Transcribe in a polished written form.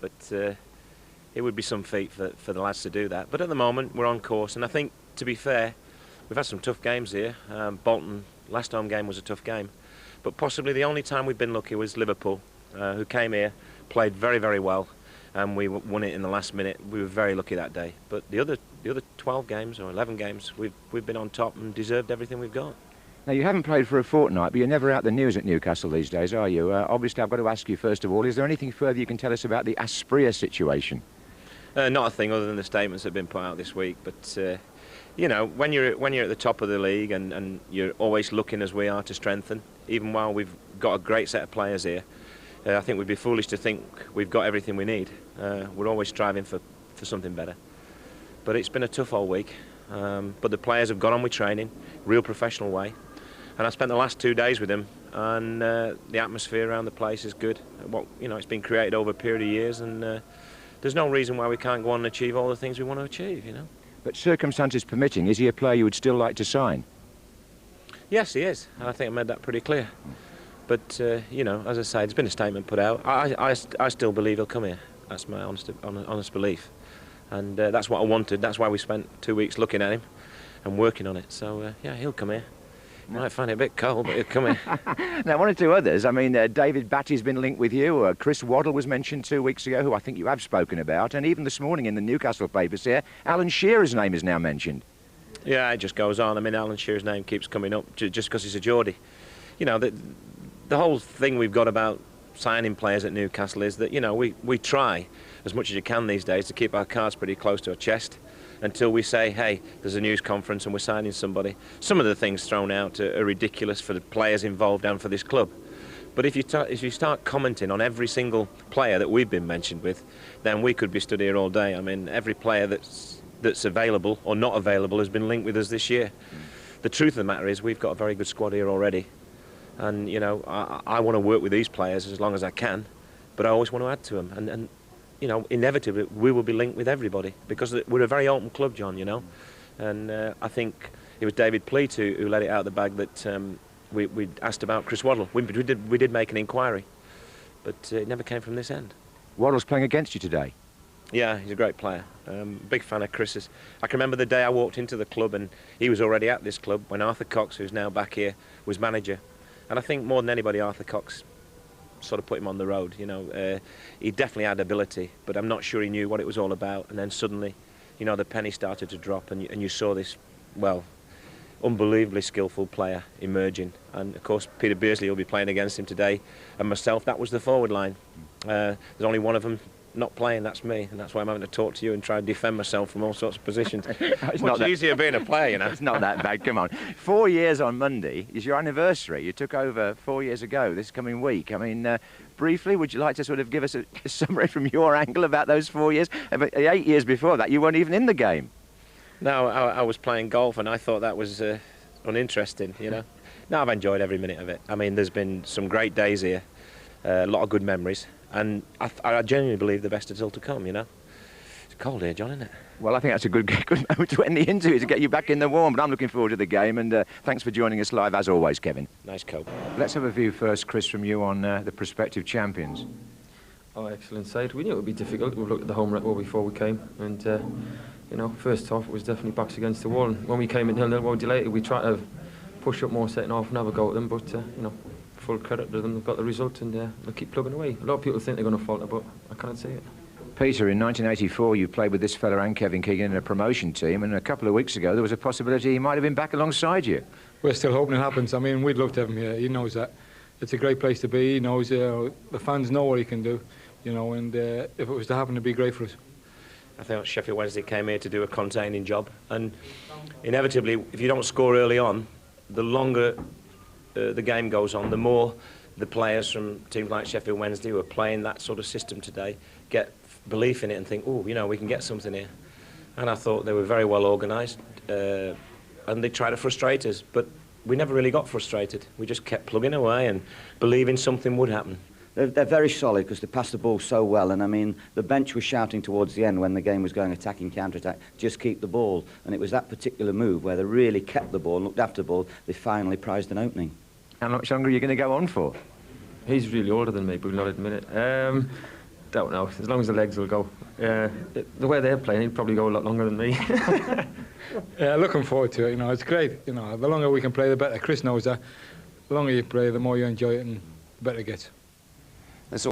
but it would be some feat for the lads to do that. But at the moment, we're on course, and I think, to be fair, we've had some tough games here. Bolton, last home game was a tough game, but possibly the only time we've been lucky was Liverpool, who came here, played very, very well, and we won it in the last minute. We were very lucky that day. But the other 12 games or 11 games, we've been on top and deserved everything we've got. Now, you haven't played for a fortnight, but you're never out the news at Newcastle these days, are you? Obviously, I've got to ask you, first of all, is there anything further you can tell us about the Asprilla situation? Not a thing other than the statements that have been put out this week. But, you know, when you're at the top of the league and you're always looking, as we are, to strengthen, even while we've got a great set of players here, I think we'd be foolish to think we've got everything we need. We're always striving for something better. But it's been a tough old week. But the players have gone on with training, real professional way. And I spent the last 2 days with them, and the atmosphere around the place is good. It's been created over a period of years, and there's no reason why we can't go on and achieve all the things we want to achieve, you know. But circumstances permitting, is he a player you would still like to sign? Yes, he is, and I think I made that pretty clear. But, you know, as I say, there's been a statement put out. I still believe he'll come here. That's my honest belief. And that's what I wanted. That's why we spent 2 weeks looking at him and working on it. So, yeah, he'll come here. You might find it a bit cold, but he'll come here. Now, one or two others. I mean, David Batty's been linked with you. Chris Waddle was mentioned 2 weeks ago, who I think you have spoken about. And even this morning in the Newcastle papers here, Alan Shearer's name is now mentioned. Yeah, it just goes on. I mean, Alan Shearer's name keeps coming up just because he's a Geordie. You know, the whole thing we've got about signing players at Newcastle is that, you know, we try as much as you can these days to keep our cards pretty close to our chest until we say, hey, there's a news conference and we're signing somebody. Some of the things thrown out are ridiculous for the players involved and for this club. But if you start commenting on every single player that we've been mentioned with, then we could be stood here all day. I mean, every player that's available or not available has been linked with us this year. The truth of the matter is we've got a very good squad here already. And, you know, I want to work with these players as long as I can, but I always want to add to them. And you know, inevitably we will be linked with everybody because we're a very open club, John, you know. And I think it was David Pleat who let it out of the bag that we asked about Chris Waddle. We did make an inquiry, but it never came from this end. Waddle's playing against you today. Yeah, he's a great player. Big fan of Chris's. I can remember the day I walked into the club and he was already at this club when Arthur Cox, who's now back here, was manager. And I think more than anybody, Arthur Cox sort of put him on the road, you know. He definitely had ability, but I'm not sure he knew what it was all about. And then suddenly, you know, the penny started to drop and you saw this, well, unbelievably skillful player emerging. And, of course, Peter Beardsley will be playing against him today. And myself, that was the forward line. There's only one of them not playing, that's me, and that's why I'm having to talk to you and try and defend myself from all sorts of positions. It's much easier being a player, you know. It's not that bad, come on. 4 years on Monday is your anniversary. You took over 4 years ago, this coming week. I mean, briefly, would you like to sort of give us a summary from your angle about those 4 years? But 8 years before that, you weren't even in the game. No, I was playing golf, and I thought that was uninteresting, you know. No, I've enjoyed every minute of it. I mean, there's been some great days here, a lot of good memories. And I genuinely believe the best is still to come, you know. It's cold here, John, isn't it? Well, I think that's a good moment to end the interview, to get you back in the warm. But I'm looking forward to the game, and thanks for joining us live, as always, Kevin. Nice coat. Let's have a view first, Chris, from you on the prospective champions. Oh, excellent side. We knew it would be difficult. We've looked at the home record before we came, and, you know, first half it was definitely backs against the wall. And when we came in 0-0, we were delighted. We tried to push up more second half and have a go at them, but, you know, full credit to them, they've got the result and they'll keep plugging away. A lot of people think they're going to falter, but I can't see it. Peter, in 1984 you played with this fella and Kevin Keegan in a promotion team, and a couple of weeks ago there was a possibility he might have been back alongside you. We're still hoping it happens. I mean, we'd love to have him here. He knows that. It's a great place to be. He knows the fans know what he can do, you know, and if it was to happen, it'd be great for us. I think Sheffield Wednesday came here to do a containing job, and inevitably, if you don't score early on, the longer the game goes on, the more the players from teams like Sheffield Wednesday who are playing that sort of system today get belief in it and think, oh, you know, we can get something here. And I thought they were very well organised, and they tried to frustrate us, but we never really got frustrated. We just kept plugging away and believing something would happen. They're very solid because they pass the ball so well, and I mean the bench was shouting towards the end when the game was going attacking, counter-attack, just keep the ball, and it was that particular move where they really kept the ball and looked after the ball, they finally prized an opening. How much longer are you going to go on for? He's really older than me, but we'll not admit it. Don't know. As long as the legs will go. The way they're playing, he'd probably go a lot longer than me. Yeah, looking forward to it. You know, it's great. You know, the longer we can play, the better. Chris knows that. The longer you play, the more you enjoy it, and the better it gets.